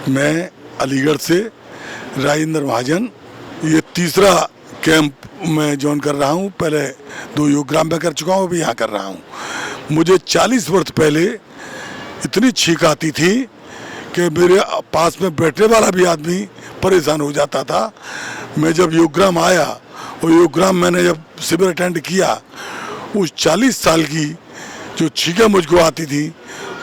मैं अलीगढ़ से राजेंद्र महाजन, ये तीसरा कैंप मैं ज्वाइन कर रहा हूँ। पहले 2 योगग्राम में कर चुका हूँ, अभी यहाँ कर रहा हूँ। मुझे 40 वर्ष पहले इतनी छींक आती थी कि मेरे पास में बैठने वाला भी आदमी परेशान हो जाता था। मैं जब योगग्राम आया और योगग्राम मैंने जब शिविर अटेंड किया, उस 40 साल की जो छींकें मुझको आती थी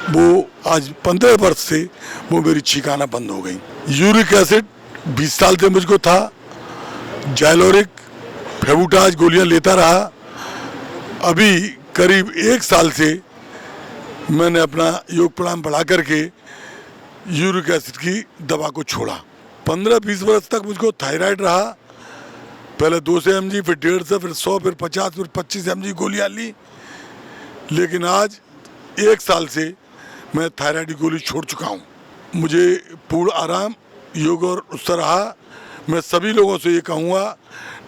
वो आज 15 वर्ष से वो मेरी छींक आना बंद हो गई। यूरिक एसिड 20 साल से मुझको था, जाइलोरिक फेबुटाज गोलियां लेता रहा। अभी करीब 1 साल से मैंने अपना योग प्राणायाम बढ़ा करके यूरिक एसिड की दवा को छोड़ा। 15-20 वर्ष तक मुझको थायराइड रहा। पहले 200 mg, फिर 150, फिर 100, फिर 50, फिर 25 mg गोलियां ली। लेकिन आज 1 साल से मैं थायराइड की गोली छोड़ चुका हूँ। मुझे पूर्ण आराम योग और उससे रहा। मैं सभी लोगों से ये कहूँगा,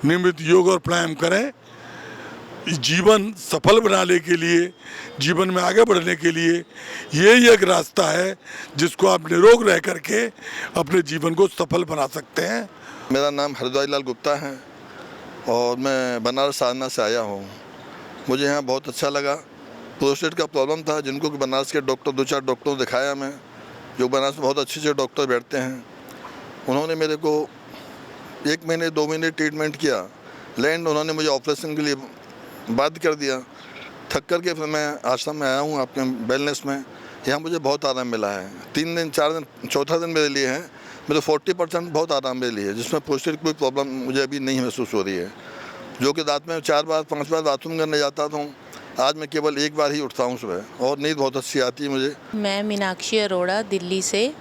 नियमित योग और प्राणायाम करें। जीवन सफल बनाने के लिए, जीवन में आगे बढ़ने के लिए यही एक रास्ता है जिसको आप निरोग रह करके अपने जीवन को सफल बना सकते हैं। मेरा नाम हरद्वाई लाल गुप्ता है और मैं बनारस साधना से आया हूँ। मुझे यहाँ बहुत अच्छा लगा। प्रोस्टेट का प्रॉब्लम था, जिनको कि बनारस के डॉक्टर 2-4 डॉक्टरों को दिखाया मैं, जो बनारस में बहुत अच्छे डॉक्टर बैठते हैं। उन्होंने मेरे को 1 महीने 2 महीने ट्रीटमेंट किया। लैंड उन्होंने मुझे ऑपरेशन के लिए बाध्य कर दिया। थक कर के फिर मैं आश्रम में आया हूँ आपके वेलनेस में। यहाँ मुझे बहुत आराम मिला है। 3 दिन 4 दिन, चौथा दिन मेरे लिए है। मेरे 40% बहुत आराम मेरे लिए, जिसमें प्रोस्टेट की कोई प्रॉब्लम मुझे अभी नहीं महसूस हो रही है। जो कि रात में 4 बार 5 बार बाथरूम करने जाता था, आज मैं केवल 1 बार ही उठता हूँ सुबह, और नींद बहुत अच्छी आती है मुझे। मैं मीनाक्षी अरोड़ा, दिल्ली से।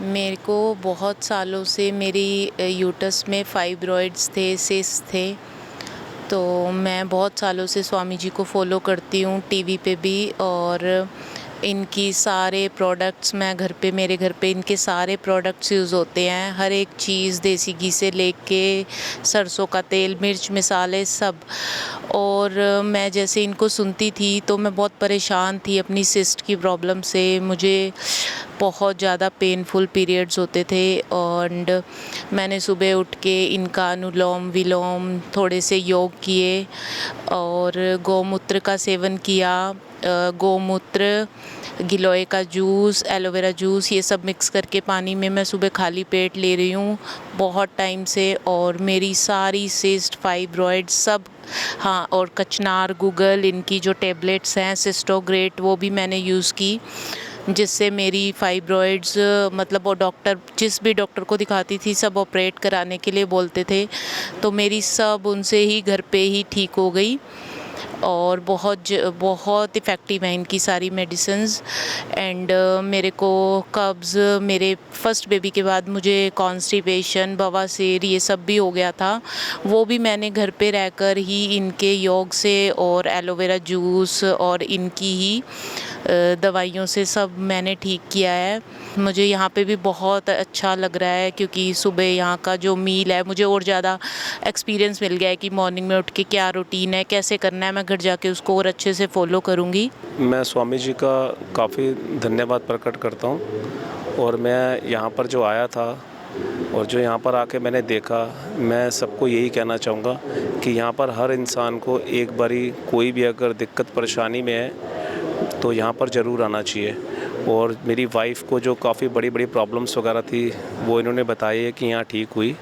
मेरे को बहुत सालों से मेरी यूटस में फाइब्रॉइड्स थे, सिस्ट थे। तो मैं बहुत सालों से स्वामी जी को फॉलो करती हूँ, टीवी पे भी, और इनकी सारे प्रोडक्ट्स मैं मेरे घर पे इनके सारे प्रोडक्ट्स यूज़ होते हैं। हर एक चीज़ देसी घी से लेके सरसों का तेल, मिर्च, मसाले सब। और मैं जैसे इनको सुनती थी तो मैं बहुत परेशान थी अपनी सिस्ट की प्रॉब्लम से। मुझे बहुत ज़्यादा पेनफुल पीरियड्स होते थे और मैंने सुबह उठ के इनका अनुलोम विलोम, थोड़े से योग किए और गौमूत्र का सेवन किया। गौमूत्र, गिलोय का जूस, एलोवेरा जूस, ये सब मिक्स करके पानी में मैं सुबह खाली पेट ले रही हूँ बहुत टाइम से। और मेरी सारी सिस्ट, फाइब्रॉइड सब, हाँ, और कचनार, गूगल, इनकी जो टेबलेट्स हैं सिस्टोग्रेट, वो भी मैंने यूज़ की, जिससे मेरी फाइब्रॉइड्स, मतलब वो डॉक्टर, जिस भी डॉक्टर को दिखाती थी सब ऑपरेट कराने के लिए बोलते थे, तो मेरी सब उनसे ही घर पे ही ठीक हो गई। और बहुत इफ़ेक्टिव हैं इनकी सारी मेडिसिन्स। एंड मेरे को कब्ज़, मेरे फर्स्ट बेबी के बाद मुझे कॉन्स्टिपेशन, बवासीर, ये सब भी हो गया था। वो भी मैंने घर पे रहकर ही इनके योग से और एलोवेरा जूस और इनकी ही दवाइयों से सब मैंने ठीक किया है। मुझे यहाँ पे भी बहुत अच्छा लग रहा है, क्योंकि सुबह यहाँ का जो मील है, मुझे और ज़्यादा एक्सपीरियंस मिल गया है कि मॉर्निंग में उठ के क्या रूटीन है, कैसे करना है। मैं घर जाके उसको और अच्छे से फॉलो करूँगी। मैं स्वामी जी का काफ़ी धन्यवाद प्रकट करता हूँ। और मैं यहाँ पर जो आया था और जो यहाँ पर आके मैंने देखा, मैं सबको यही कहना चाहूँगा कि यहाँ पर हर इंसान को एक बारी कोई भी अगर दिक्कत परेशानी में है तो यहाँ पर ज़रूर आना चाहिए। और मेरी वाइफ़ को जो काफ़ी बड़ी बड़ी प्रॉब्लम्स वगैरह थी, वो इन्होंने बताई है कि यहाँ ठीक हुई,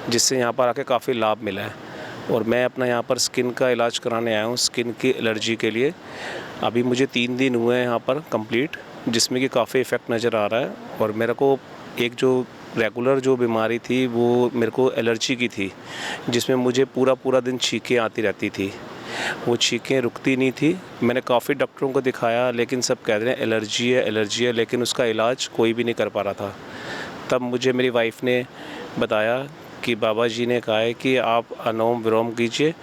जिससे यहाँ पर आके काफ़ी लाभ मिला है। और मैं अपना यहाँ पर स्किन का इलाज कराने आया हूँ, स्किन की एलर्जी के लिए। अभी मुझे 3 दिन हुए हैं यहाँ पर कंप्लीट, जिसमें कि काफ़ी इफ़ेक्ट नज़र आ रहा है। और मेरे को एक जो रेगुलर जो बीमारी थी वो मेरे को एलर्जी की थी, जिसमें मुझे पूरा दिन छींकें आती रहती थी। वो छींकें रुकती नहीं थी। मैंने काफ़ी डॉक्टरों को दिखाया, लेकिन सब कह रहे हैं एलर्जी है, लेकिन उसका इलाज कोई भी नहीं कर पा रहा था। तब मुझे मेरी वाइफ़ ने बताया कि बाबा जी ने कहा है कि आप अनुलोम विलोम कीजिए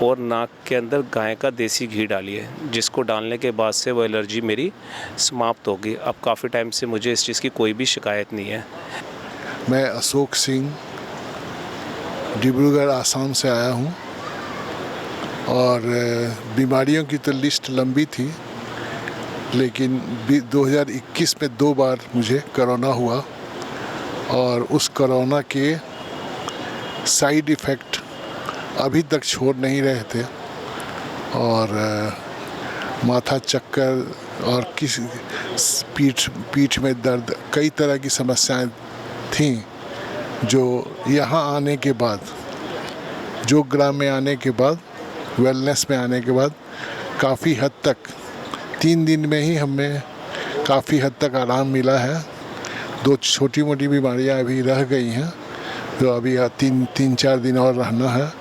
और नाक के अंदर गाय का देसी घी डालिए, जिसको डालने के बाद से वो एलर्जी मेरी समाप्त होगी। अब काफ़ी टाइम से मुझे इस चीज़ की कोई भी शिकायत नहीं है। मैं अशोक सिंह डिब्रूगढ़ आसाम से आया हूँ और बीमारियों की तो लिस्ट लंबी थी, लेकिन 2021 में 2 बार मुझे कोरोना हुआ और उस कोरोना के साइड इफ़ेक्ट अभी तक छोड़ नहीं रहे थे और माथा चक्कर और पीठ में दर्द, कई तरह की समस्याएं थीं जो यहाँ आने के बाद, योग ग्राम में आने के बाद, वेलनेस में आने के बाद काफ़ी हद तक 3 दिन में ही हमें काफ़ी हद तक आराम मिला है। 2 छोटी मोटी बीमारियां अभी रह गई हैं जो अभी 3-4 दिन और रहना है।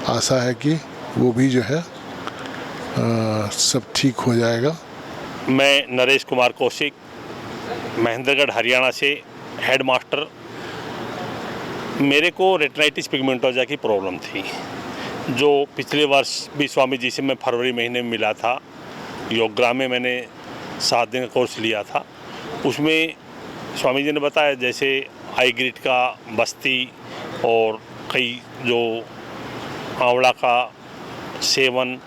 आशा है कि वो भी जो है सब ठीक हो जाएगा। मैं नरेश कुमार कौशिक, महेंद्रगढ़ हरियाणा से हेड मास्टर। मेरे को रेटिनाइटिस पिगमेंटोजा की प्रॉब्लम थी जो पिछले वर्ष भी स्वामी जी से मैं फरवरी महीने में मिला था। योगग्राम में मैंने 7 दिन का कोर्स लिया था। उसमें स्वामी जी ने बताया जैसे आई ग्रिट का बस्ती और कई जो आंवला का सेवन,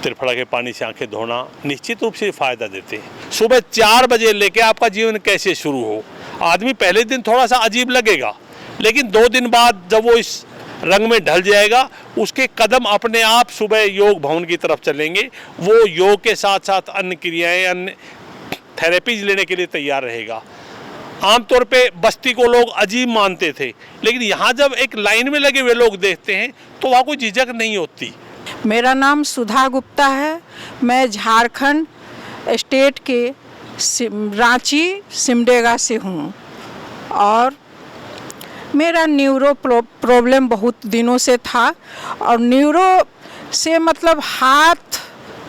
त्रिफला के पानी से आंखें धोना निश्चित रूप से फ़ायदा देते हैं। सुबह 4 बजे लेके आपका जीवन कैसे शुरू हो, आदमी पहले दिन थोड़ा सा अजीब लगेगा, लेकिन 2 दिन बाद जब वो इस रंग में ढल जाएगा, उसके कदम अपने आप सुबह योग भवन की तरफ चलेंगे। वो योग के साथ साथ अन्य क्रियाएं, अन्य थेरेपीज लेने के लिए तैयार रहेगा। आमतौर पे बस्ती को लोग अजीब मानते थे, लेकिन यहाँ जब एक लाइन में लगे हुए लोग देखते हैं तो वहाँ कोई झिझक नहीं होती। मेरा नाम सुधा गुप्ता है। मैं झारखंड स्टेट के रांची सिमडेगा से हूँ और मेरा न्यूरो प्रॉब्लम बहुत दिनों से था और न्यूरो से मतलब हाथ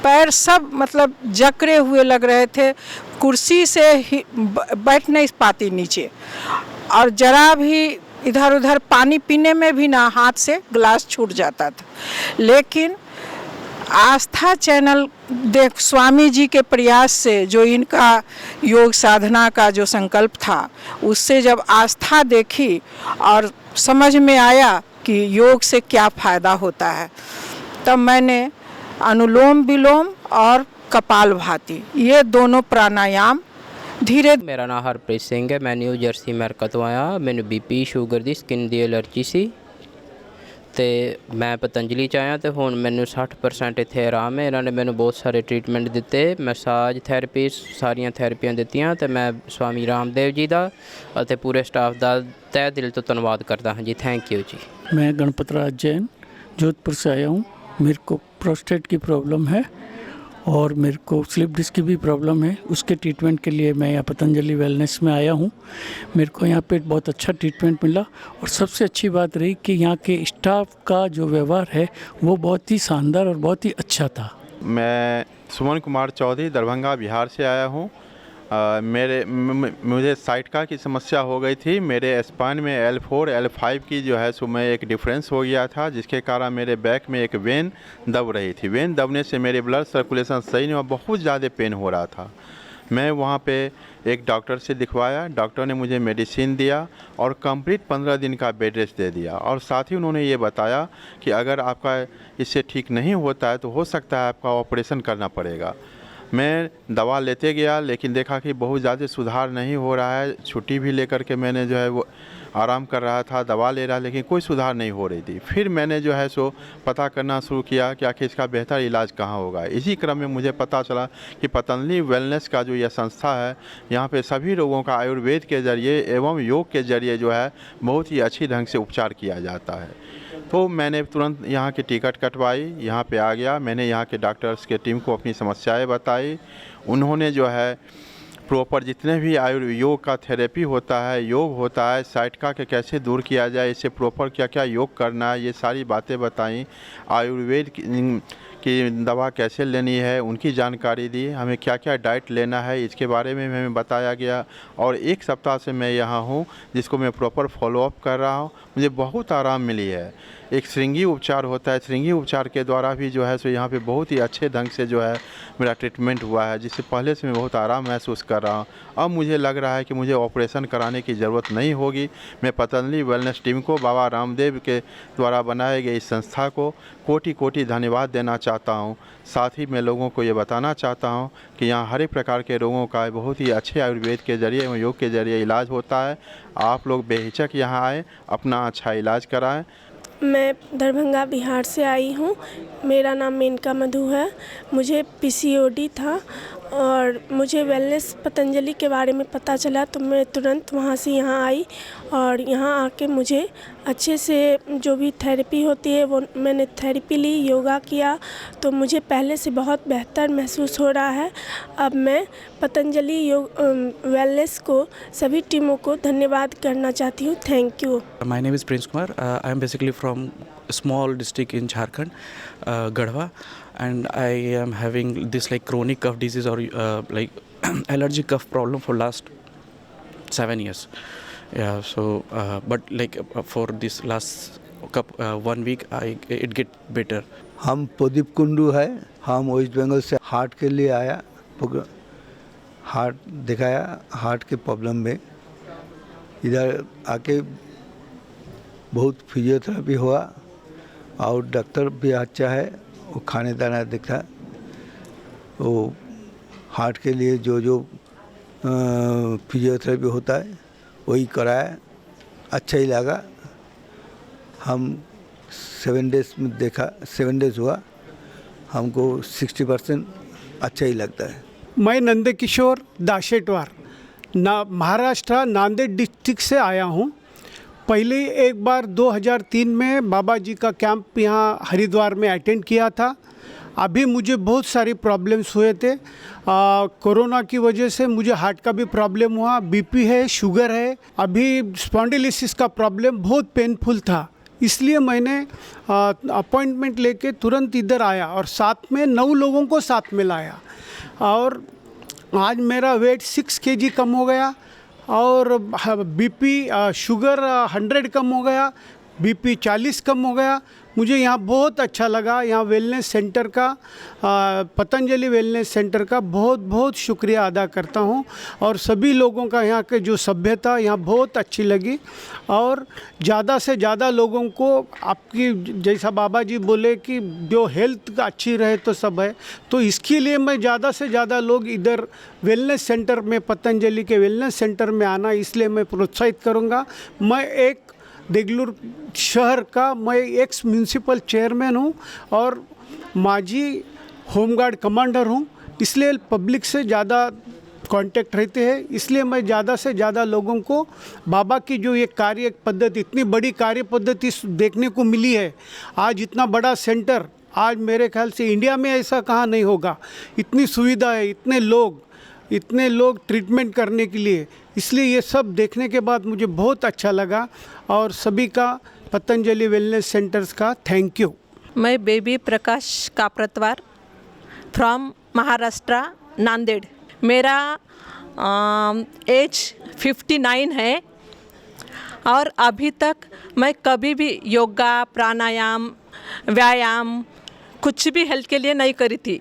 पैर सब मतलब जकड़े हुए लग रहे थे। कुर्सी से बैठ नहीं पाती नीचे और ज़रा भी इधर उधर पानी पीने में भी ना हाथ से ग्लास छूट जाता था। लेकिन आस्था चैनल देख स्वामी जी के प्रयास से जो इनका योग साधना का जो संकल्प था, उससे जब आस्था देखी और समझ में आया कि योग से क्या फ़ायदा होता है, तब मैंने अनुलोम विलोम और कपालभाति ये दोनों प्राणायाम धीरे। मेरा नाम हरप्रीत सिंह है। मैं न्यू जर्सी अमेरिका तो आया। मैंने बीपी ਸ਼ੂਗਰ ਦੀ ਸਕਿਨ ਦੀ ਐਲਰਜੀ ਸੀ ਤੇ ਮੈਂ ਪਤੰਜਲੀ ਚ ਆਇਆ ਤੇ ਹੁਣ ਮੈਨੂੰ 60% ਇੱਥੇ ਆਰਾਮ ਹੈ। ਇਹਨਾਂ ਨੇ ਮੈਨੂੰ ਬਹੁਤ ਸਾਰੇ ਟ੍ਰੀਟਮੈਂਟ ਦਿੱਤੇ, ਮਸਾਜ ਥੈਰੇਪੀ, ਸਾਰੀਆਂ ਥੈਰੇਪੀਆਂ ਦਿੱਤੀਆਂ ਤੇ ਮੈਂ स्वामी रामदेव जी ਦਾ ਅਤੇ ਪੂਰੇ ਸਟਾਫ ਦਾ ਤਹਿ ਦਿਲ ਤੋਂ ਧੰਨਵਾਦ ਕਰਦਾ ਹਾਂ ਜੀ। ਥੈਂਕ यू जी। मैं गणपत राज जैन जोधपुर से आया हूँ। मेरे को प्रोस्टेट की प्रॉब्लम है और मेरे को स्लिप डिस्क की भी प्रॉब्लम है। उसके ट्रीटमेंट के लिए मैं यहाँ पतंजलि वेलनेस में आया हूँ। मेरे को यहाँ पे बहुत अच्छा ट्रीटमेंट मिला और सबसे अच्छी बात रही कि यहाँ के स्टाफ का जो व्यवहार है वो बहुत ही शानदार और बहुत ही अच्छा था। मैं सुमन कुमार चौधरी दरभंगा बिहार से आया हूँ। मुझे साइटका की समस्या हो गई थी। मेरे स्पाइन में L4 L5 की जो है सो मैं एक डिफरेंस हो गया था, जिसके कारण मेरे बैक में एक वेन दब रही थी। वेन दबने से मेरे ब्लड सर्कुलेशन सही नहीं हुआ, बहुत ज़्यादा पेन हो रहा था। मैं वहाँ पे एक डॉक्टर से दिखवाया। डॉक्टर ने मुझे मेडिसिन दिया और कंप्लीट 15 दिन का बेड रेस्ट दे दिया और साथ ही उन्होंने ये बताया कि अगर आपका इससे ठीक नहीं होता है तो हो सकता है आपका ऑपरेशन करना पड़ेगा। मैं दवा लेते गया, लेकिन देखा कि बहुत ज़्यादा सुधार नहीं हो रहा है। छुट्टी भी लेकर के मैंने जो है वो आराम कर रहा था, दवा ले रहा, लेकिन कोई सुधार नहीं हो रही थी। फिर मैंने जो है सो पता करना शुरू किया कि आखिर इसका बेहतर इलाज कहाँ होगा। इसी क्रम में मुझे पता चला कि पतंजलि वेलनेस का जो यह संस्था है, यहाँ पे सभी रोगों का आयुर्वेद के ज़रिए एवं योग के ज़रिए जो है बहुत ही अच्छी ढंग से उपचार किया जाता है। तो मैंने तुरंत यहाँ की टिकट कटवाई, यहाँ पे आ गया। मैंने यहाँ के डॉक्टर्स के टीम को अपनी समस्याएं बताई। उन्होंने जो है प्रॉपर जितने भी योग का थेरेपी होता है, योग होता है, साइटका के कैसे दूर किया जाए, इससे प्रॉपर क्या क्या योग करना है, ये सारी बातें बताई। आयुर्वेद की दवा कैसे लेनी है उनकी जानकारी दी। हमें क्या क्या डाइट लेना है इसके बारे में हमें बताया गया और 1 सप्ताह से मैं यहाँ हूँ, जिसको मैं प्रॉपर फॉलोअप कर रहा हूँ। मुझे बहुत आराम मिली है। एक श्रृंगी उपचार होता है, श्रृंगी उपचार के द्वारा भी जो है सो यहाँ पे बहुत ही अच्छे ढंग से जो है मेरा ट्रीटमेंट हुआ है, जिससे पहले से मैं बहुत आराम महसूस कर रहा हूँ। अब मुझे लग रहा है कि मुझे ऑपरेशन कराने की ज़रूरत नहीं होगी। मैं पतंजलि वेलनेस टीम को, बाबा रामदेव के द्वारा बनाए गए इस संस्था को कोटि कोटि धन्यवाद देना चाहता हूँ। साथ ही मैं लोगों को ये बताना चाहता हूँ कि यहाँ हर एक प्रकार के रोगों का बहुत ही अच्छे आयुर्वेद के ज़रिए एवं योग के ज़रिए इलाज होता है। आप लोग बेहिचक यहाँ आए, अपना अच्छा इलाज कराएं। मैं दरभंगा बिहार से आई हूँ। मेरा नाम मेनका मधु है। मुझे पीसीओडी था और मुझे वेलनेस पतंजलि के बारे में पता चला तो मैं तुरंत वहाँ से यहाँ आई और यहाँ आके मुझे अच्छे से जो भी थेरेपी होती है वो मैंने थेरेपी ली, योगा किया, तो मुझे पहले से बहुत बेहतर महसूस हो रहा है। अब मैं पतंजलि योग वेलनेस को सभी टीमों को धन्यवाद करना चाहती हूँ। Thank you. My name is Prince Kumar. I am basically from a small district in Jharkhand, Garhwa, and I am having this like chronic cough disease or like allergic cough problem for last 7 years. Yeah, so but like for this last 1 week it get better. हम प्रदीप कुंडू है, हम waste Bengal से heart के लिए आया, heart दिखाया, heart के problem में इधर आके बहुत फिजियोथेरेपी हुआ और डॉक्टर भी अच्छा है, वो खाने दाना दिखा, वो हार्ट के लिए जो जो फिजियोथेरेपी होता है वही कराया, अच्छा ही लगा। हम 7 डेज़ में देखा, 7 डेज़ हुआ, हमको 60% अच्छा ही लगता है। मैं नंदकिशोर दाशेटवार महाराष्ट्र नांदेड़ डिस्ट्रिक्ट से आया हूँ। पहले एक बार 2003 में बाबा जी का कैंप यहाँ हरिद्वार में अटेंड किया था। अभी मुझे बहुत सारी प्रॉब्लम्स हुए थे। कोरोना की वजह से मुझे हार्ट का भी प्रॉब्लम हुआ, बीपी है, शुगर है, अभी स्पॉन्डिलिसिस का प्रॉब्लम बहुत पेनफुल था। इसलिए मैंने अपॉइंटमेंट लेके तुरंत इधर आया और साथ में 9 लोगों को साथ में लाया और आज मेरा वेट 6 kg कम हो गया और बीपी शुगर 100 कम हो गया, बीपी 40 कम हो गया। मुझे यहाँ बहुत अच्छा लगा। यहाँ वेलनेस सेंटर का, पतंजलि वेलनेस सेंटर का बहुत बहुत शुक्रिया अदा करता हूँ और सभी लोगों का यहाँ के जो सभ्यता यहाँ बहुत अच्छी लगी और ज़्यादा से ज़्यादा लोगों को आपकी जैसा बाबा जी बोले कि जो हेल्थ अच्छी रहे तो सब है, तो इसके लिए मैं ज़्यादा से ज़्यादा लोग इधर वेलनेस सेंटर में, पतंजलि के वेलनेस सेंटर में आना इसलिए मैं प्रोत्साहित करूँगा। मैं एक देगलूर शहर का मैं एक्स म्यूनसिपल चेयरमैन हूँ और माजी होमगार्ड कमांडर हूँ, इसलिए पब्लिक से ज़्यादा कांटेक्ट रहते हैं। इसलिए मैं ज़्यादा से ज़्यादा लोगों को बाबा की जो ये कार्य पद्धति, इतनी बड़ी कार्य पद्धति देखने को मिली है, आज इतना बड़ा सेंटर, आज मेरे ख्याल से इंडिया में ऐसा कहाँ नहीं होगा। इतनी सुविधा है, इतने लोग ट्रीटमेंट करने के लिए, इसलिए ये सब देखने के बाद मुझे बहुत अच्छा लगा और सभी का पतंजलि वेलनेस सेंटर्स का थैंक यू। मैं बेबी प्रकाश काप्रतवार फ्रॉम महाराष्ट्र नांदेड़। मेरा एज 59 है और अभी तक मैं कभी भी योगा, प्राणायाम, व्यायाम कुछ भी हेल्थ के लिए नहीं करी थी,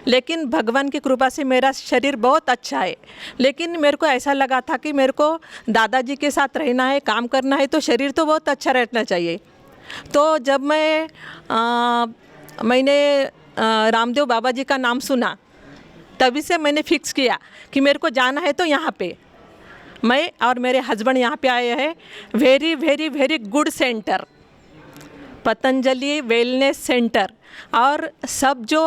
लेकिन भगवान की कृपा से मेरा शरीर बहुत अच्छा है। लेकिन मेरे को ऐसा लगा था कि मेरे को दादाजी के साथ रहना है, काम करना है, तो शरीर तो बहुत अच्छा रहना चाहिए। तो जब मैंने रामदेव बाबा जी का नाम सुना, तभी से मैंने फिक्स किया कि मेरे को जाना है तो यहाँ पे मैं और मेरे हस्बैंड यहाँ पे आए हैं। Very very very good centre, Patanjali wellness centre, और सब जो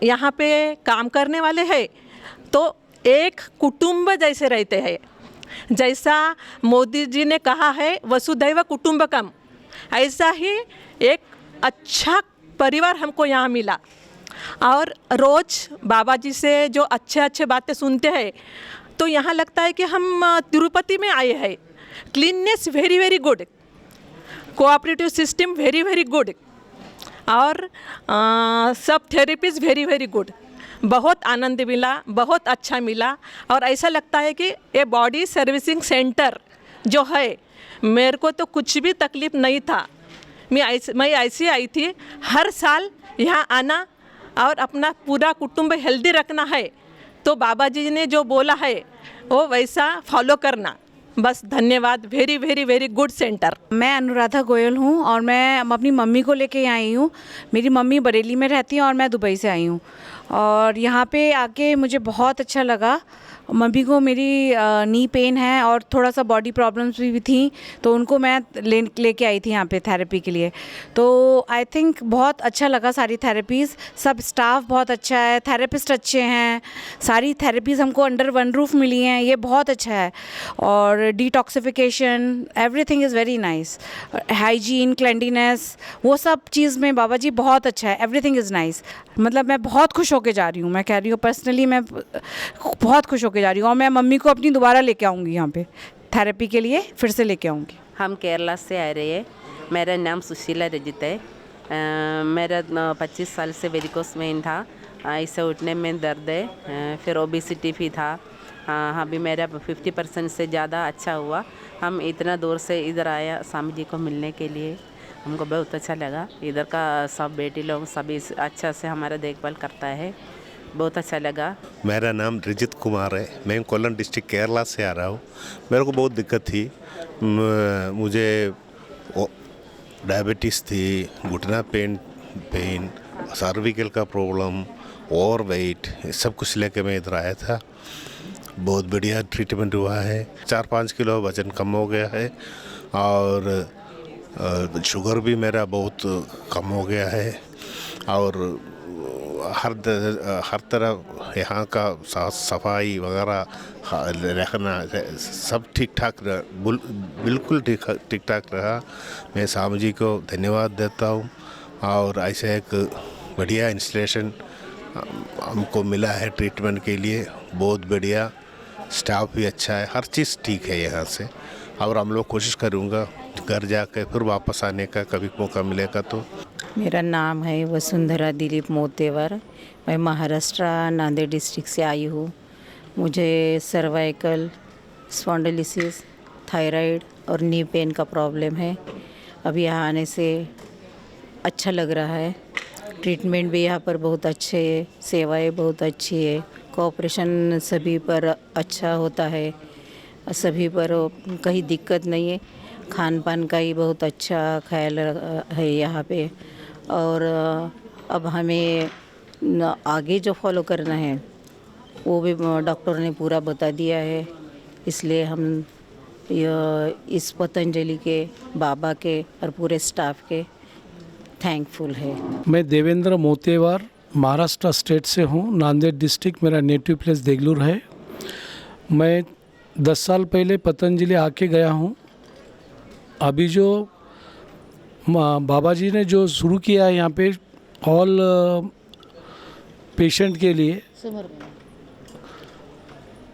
यहाँ पे काम करने वाले हैं तो एक कुटुंब जैसे रहते हैं। जैसा मोदी जी ने कहा है वसुधैव कुटुंबकम, ऐसा ही एक अच्छा परिवार हमको यहाँ मिला। और रोज़ बाबा जी से जो अच्छे बातें सुनते हैं तो यहाँ लगता है कि हम तिरुपति में आए हैं। Cleanness very very good, cooperative system very very good, और सब थेरेपीज़ वेरी वेरी गुड। बहुत आनंद मिला, बहुत अच्छा मिला और ऐसा लगता है कि ये बॉडी सर्विसिंग सेंटर जो है मेरे को तो कुछ भी तकलीफ़ नहीं था। मैं ऐसी आई थी, हर साल यहाँ आना और अपना पूरा कुटुंब हेल्दी रखना है, तो बाबा जी ने जो बोला है वो वैसा फॉलो करना। बस धन्यवाद। Very very very good centre. मैं अनुराधा गोयल हूँ और मैं अपनी मम्मी को लेके यहाँ आई हूँ। मेरी मम्मी बरेली में रहती है और मैं दुबई से आई हूँ, और यहाँ पे आके मुझे बहुत अच्छा लगा। मम्मी को मेरी नी पेन है और थोड़ा सा बॉडी प्रॉब्लम्स भी थी, तो उनको मैं लेके आई थी यहाँ पे थेरेपी के लिए। तो आई थिंक बहुत अच्छा लगा सारी थेरेपीज़। सब स्टाफ बहुत अच्छा है, थेरेपिस्ट अच्छे हैं, सारी थेरेपीज़ हमको अंडर वन रूफ मिली हैं, ये बहुत अच्छा है। और detoxification, everything is very nice. Hygiene, cleanliness, वो सब चीज़ में बाबा जी बहुत अच्छा है। Everything is nice. मतलब मैं बहुत खुश होके जा रही हूँ, मैं कह रही हूँ पर्सनली मैं बहुत खुश होके जा रही हूँ, और मैं मम्मी को अपनी दोबारा लेके आऊँगी यहाँ पे थेरेपी के लिए, फिर से लेके आऊँगी। हम केरला से आ रहे हैं। मेरा नाम सुशीला रजित है। मेरा 25 साल से वेरिकोस वेन था, इसे उठने में दर्द है, फिर ओबेसिटी भी था। अभी मेरा 50% से ज़्यादा अच्छा हुआ। हम इतना दूर से इधर आया स्वामी जी को मिलने के लिए, हमको बहुत अच्छा लगा। इधर का सब बेटी लोग सभी अच्छा से हमारा देखभाल करता है, बहुत अच्छा लगा। मेरा नाम रजित कुमार है, मैं कोल्लम डिस्ट्रिक्ट केरला से आ रहा हूँ। मेरे को बहुत दिक्कत थी, मुझे डायबिटीज़ थी, घुटना पेन, सर्विकल का प्रॉब्लम, ओवर वेट, सब कुछ लेके मैं इधर आया था। बहुत बढ़िया ट्रीटमेंट हुआ है। 4-5 किलो वज़न कम हो गया है, और शुगर भी मेरा बहुत कम हो गया है, और हर तरह यहाँ का साफ सफाई वगैरह रखना सब ठीक ठाक बिल्कुल ठीक ठाक रहा। मैं स्वामी जी को धन्यवाद देता हूँ, और ऐसे एक बढ़िया इंस्टॉलेशन हमको मिला है ट्रीटमेंट के लिए। बहुत बढ़िया, स्टाफ भी अच्छा है, हर चीज़ ठीक है यहाँ से। और हम लोग कोशिश करूँगा घर जाकर फिर वापस आने का, कभी मौका मिलेगा तो। मेरा नाम है वसुंधरा दिलीप मोतेवर। मैं महाराष्ट्र नांदेड़ डिस्ट्रिक्ट से आई हूँ। मुझे सर्वाइकल स्पॉन्डिलोसिस, थायराइड और नी पेन का प्रॉब्लम है। अभी यहाँ आने से अच्छा लग रहा है। ट्रीटमेंट भी यहाँ पर बहुत अच्छे है, सेवाएं बहुत अच्छी है, कोऑपरेशन सभी पर अच्छा होता है, सभी पर कहीं दिक्कत नहीं है। खान पान का ही बहुत अच्छा ख्याल है यहाँ पे। और अब हमें आगे जो फॉलो करना है वो भी डॉक्टर ने पूरा बता दिया है, इसलिए हम इस पतंजलि के, बाबा के और पूरे स्टाफ के थैंकफुल है। मैं देवेंद्र मोतेवार महाराष्ट्र स्टेट से हूँ, नांदेड़ डिस्ट्रिक्ट मेरा नेटिव प्लेस देगलूर है। मैं 10 साल पहले पतंजलि आके गया हूँ। अभी जो बाबा जी ने जो शुरू किया है यहाँ पे ऑल पेशेंट के लिए,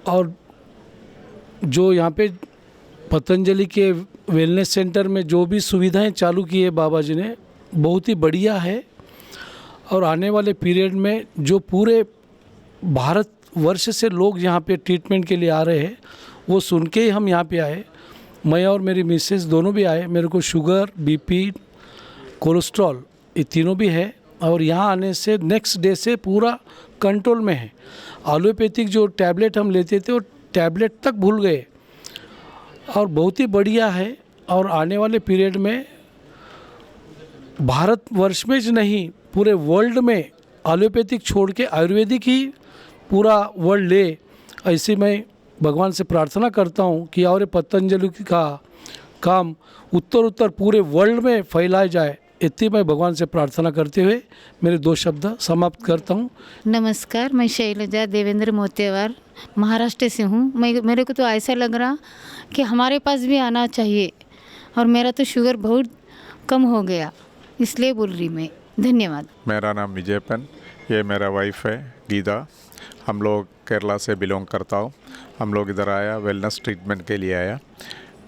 और जो यहाँ पे पतंजलि के वेलनेस सेंटर में जो भी सुविधाएं चालू की है बाबा जी ने, बहुत ही बढ़िया है। और आने वाले पीरियड में जो पूरे भारत वर्ष से लोग यहाँ पे ट्रीटमेंट के लिए आ रहे हैं, वो सुन के ही हम यहाँ पे आए। मैं और मेरी मिसेस दोनों भी आए। मेरे को शुगर, बीपी, कोलेस्ट्रॉल ये तीनों भी है, और यहाँ आने से नेक्स्ट डे से पूरा कंट्रोल में है। एलोपैथिक जो टैबलेट हम लेते थे वो टैबलेट तक भूल गए, और बहुत ही बढ़िया है। और आने वाले पीरियड में भारत वर्ष में ही नहीं, पूरे वर्ल्ड में एलोपैथिक छोड़ के आयुर्वेदिक ही पूरा वर्ल्ड ले, ऐसे मैं भगवान से प्रार्थना करता हूँ कि और पतंजलि का काम उत्तर पूरे वर्ल्ड में फैलाया जाए। इतनी मैं भगवान से प्रार्थना करते हुए मेरे 2 शब्द समाप्त करता हूँ। नमस्कार, मैं शैलजा देवेंद्र मोतेवार महाराष्ट्र से हूँ। मेरे को तो ऐसा लग रहा कि हमारे पास भी आना चाहिए, और मेरा तो शुगर बहुत कम हो गया, इसलिए बोल रही मैं। धन्यवाद। मेरा नाम विजयपन, ये मेरा वाइफ है गीता। हम लोग केरला से बिलोंग करता हूँ। हम लोग इधर आया वेलनेस ट्रीटमेंट के लिए आया।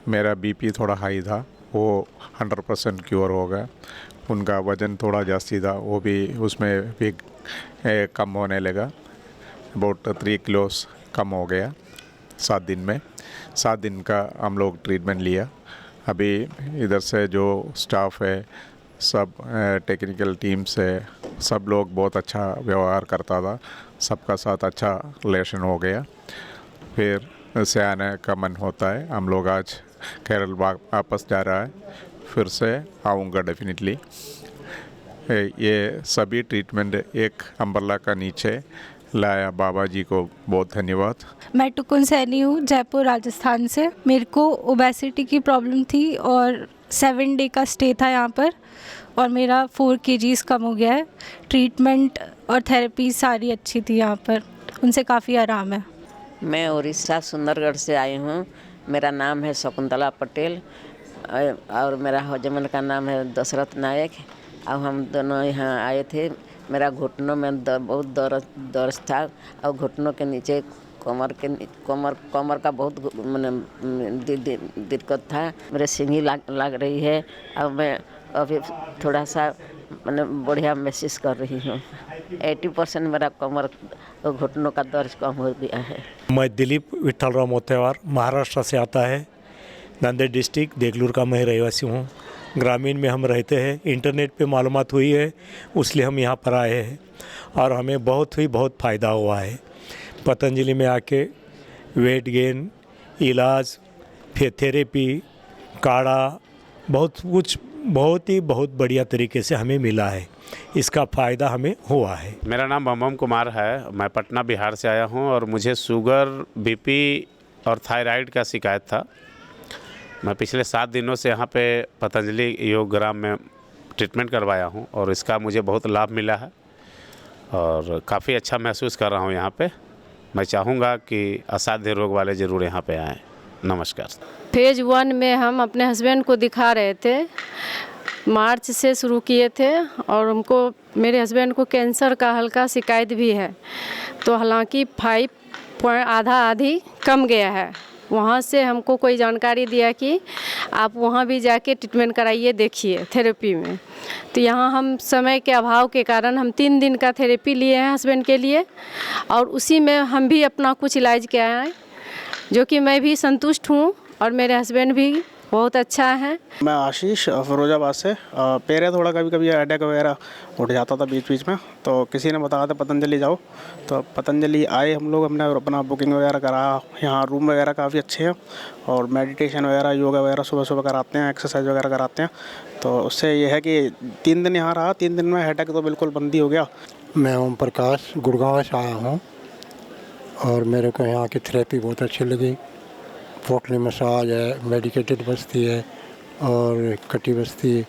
मेरा बीपी थोड़ा हाई था, वो 100% क्योर हो गया। उनका वज़न थोड़ा जास्ती था, वो भी उसमें भी कम होने लगा। अबाउट 3 किलोस कम हो गया 7 दिन में। 7 दिन का हम लोग ट्रीटमेंट लिया, अभी इधर से जो स्टाफ है सब टेक्निकल टीम से सब लोग बहुत अच्छा व्यवहार करता था, सबका साथ अच्छा रिलेशन हो गया। फिर से आने का मन होता है। हम लोग आज केरल वापस जा रहा है, फिर से आऊँगा डेफिनेटली। ये सभी ट्रीटमेंट एक अम्ब्रेला का नीचे लाया, बाबा जी को बहुत धन्यवाद। मैं टुकुन सैनी हूँ, जयपुर राजस्थान से। मेरे को ओबेसिटी की प्रॉब्लम थी और 7 डे का स्टे था यहाँ पर और मेरा 4 kgs कम हो गया है। ट्रीटमेंट और थेरेपी सारी अच्छी थी यहाँ पर, उनसे काफ़ी आराम है। मैं उड़ीसा सुंदरगढ़ से आई हूँ। मेरा नाम है शकुंतला पटेल और मेरा हस्बैंड का नाम है दशरथ नायक। अब हम दोनों यहाँ आए थे। मेरा घुटनों में बहुत दर्द था और घुटनों के नीचे कमर का बहुत मैंने दिक्कत था। मेरे सिंगी लग रही है। अब मैं अभी थोड़ा सा मैंने बढ़िया महसूस कर रही हूँ। 80% मेरा कमर और घुटनों का दर्द कम हो गया है। मैं दिलीप विठ्ठलराव मोतेवार महाराष्ट्र से आता है। नांदेड़ डिस्ट्रिक्ट देगलूर का मैं रहवासी हूँ। ग्रामीण में हम रहते हैं। इंटरनेट पे मालूमात हुई है, इसलिए हम यहाँ पर आए हैं और हमें बहुत फ़ायदा हुआ है। पतंजलि में आके वेट गेन, इलाज, फिर थेरेपी, काढ़ा, बहुत बढ़िया तरीके से हमें मिला है। इसका फ़ायदा हमें हुआ है। मेरा नाम बम कुमार है। मैं पटना बिहार से आया हूँ और मुझे शुगर, बीपी और थायराइड का शिकायत था। मैं पिछले 7 दिनों से यहाँ पे पतंजलि योग ग्राम में ट्रीटमेंट करवाया हूँ और इसका मुझे बहुत लाभ मिला है और काफ़ी अच्छा महसूस कर रहा हूँ यहाँ पे। मैं चाहूँगा कि असाध्य रोग वाले ज़रूर यहाँ पे आएँ। नमस्कार। फेज 1 में हम अपने हस्बैंड को दिखा रहे थे। मार्च से शुरू किए थे और हमको मेरे हस्बैंड को कैंसर का हल्का शिकायत भी है, तो हालांकि 5 आधी कम गया है। वहाँ से हमको कोई जानकारी दिया कि आप वहाँ भी जाके ट्रीटमेंट कराइए, देखिए थेरेपी में। तो यहाँ हम समय के अभाव के कारण हम 3 दिन का थेरेपी लिए हैं हस्बैंड के लिए और उसी में हम भी अपना कुछ इलाज किया है, जो कि मैं भी संतुष्ट हूँ और मेरे हस्बैंड भी बहुत अच्छा है। मैं आशीष फिरोजाबाद से। पैर थोड़ा कभी हेडेक वगैरह उठ जाता था बीच में, तो किसी ने बताया था पतंजलि जाओ, तो पतंजलि आए हम लोग। हमने अपना बुकिंग वगैरह कराया। यहाँ रूम वगैरह काफ़ी अच्छे हैं और मेडिटेशन वगैरह, योगा वगैरह सुबह कराते हैं, एक्सरसाइज वगैरह कराते हैं। तो उससे ये है कि 3 दिन यहाँ रहा, 3 दिन में हेडेक तो बिल्कुल बंद ही हो गया। मैं ओम प्रकाश गुड़गांव से आया हूँ और मेरे को यहाँ की थेरेपी बहुत अच्छी लगी। पोटली मसाज है, मेडिकेटेड बस्ती है और कटी बस्ती,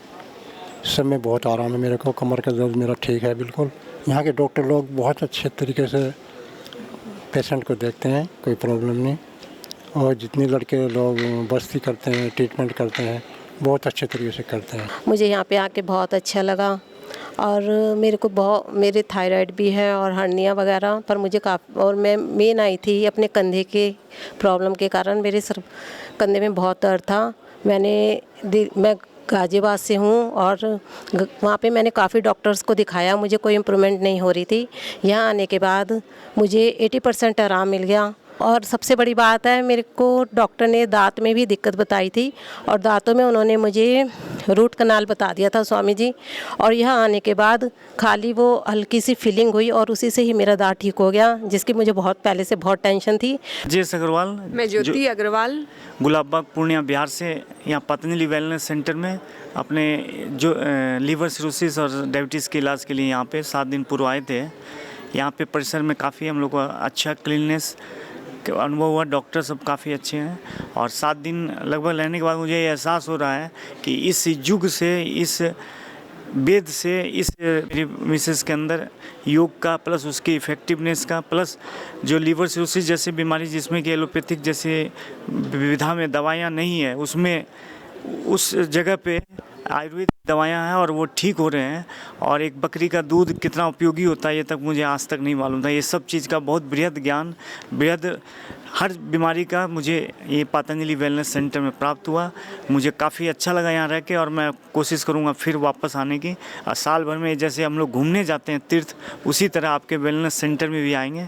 सब में बहुत आराम है। मेरे को कमर का दर्द मेरा ठीक है बिल्कुल। यहाँ के डॉक्टर लोग बहुत अच्छे तरीके से पेशेंट को देखते हैं, कोई प्रॉब्लम नहीं। और जितने लड़के लोग बस्ती करते हैं, ट्रीटमेंट करते हैं, बहुत अच्छे तरीके से करते हैं। मुझे यहाँ पे आके बहुत अच्छा लगा और मेरे थायराइड भी है और हर्निया वगैरह पर मुझे और मैं मेन आई थी अपने कंधे के प्रॉब्लम के कारण। मेरे सर कंधे में बहुत दर्द था। मैं गाज़ियाबाद से हूँ और वहाँ पे मैंने काफ़ी डॉक्टर्स को दिखाया, मुझे कोई इम्प्रूवमेंट नहीं हो रही थी। यहाँ आने के बाद मुझे 80% आराम मिल गया और सबसे बड़ी बात है, मेरे को डॉक्टर ने दांत में भी दिक्कत बताई थी और दांतों में उन्होंने मुझे रूट कनाल बता दिया था स्वामी जी। और यहाँ आने के बाद खाली वो हल्की सी फीलिंग हुई और उसी से ही मेरा दांत ठीक हो गया, जिसकी मुझे बहुत पहले से बहुत टेंशन थी। जेस अग्रवाल। मैं ज्योति अग्रवाल, गुलाबबाग पूर्णिया बिहार से यहाँ पतंजलि वेलनेस सेंटर में अपने जो लीवर सिरोसिस और डायबिटीज़ के इलाज के लिए यहाँ पे 7 दिन पूर्व आए थे। यहाँ पे परिसर में काफ़ी हम लोग को अच्छा क्लीननेस अनुभव हुआ। डॉक्टर सब काफ़ी अच्छे हैं और 7 दिन लगभग रहने के बाद मुझे ये एहसास हो रहा है कि इस युग से, इस वेद से, इस मेरी मिसेस के अंदर योग का प्लस उसकी इफ़ेक्टिवनेस का प्लस जो लीवर सिरोसिस जैसी बीमारी जिसमें कि एलोपैथिक जैसे विधा में दवाइयाँ नहीं है, उसमें उस जगह पे आयुर्वेदिक दवाइयाँ हैं और वो ठीक हो रहे हैं। और एक बकरी का दूध कितना उपयोगी होता है ये तक मुझे आज तक नहीं मालूम था। ये सब चीज़ का बहुत बृहद ज्ञान, बृहद हर बीमारी का मुझे ये पतंजलि वेलनेस सेंटर में प्राप्त हुआ। मुझे काफ़ी अच्छा लगा यहाँ रह के और मैं कोशिश करूँगा फिर वापस आने की। साल भर में जैसे हम लोग घूमने जाते हैं तीर्थ, उसी तरह आपके वेलनेस सेंटर में भी आएंगे।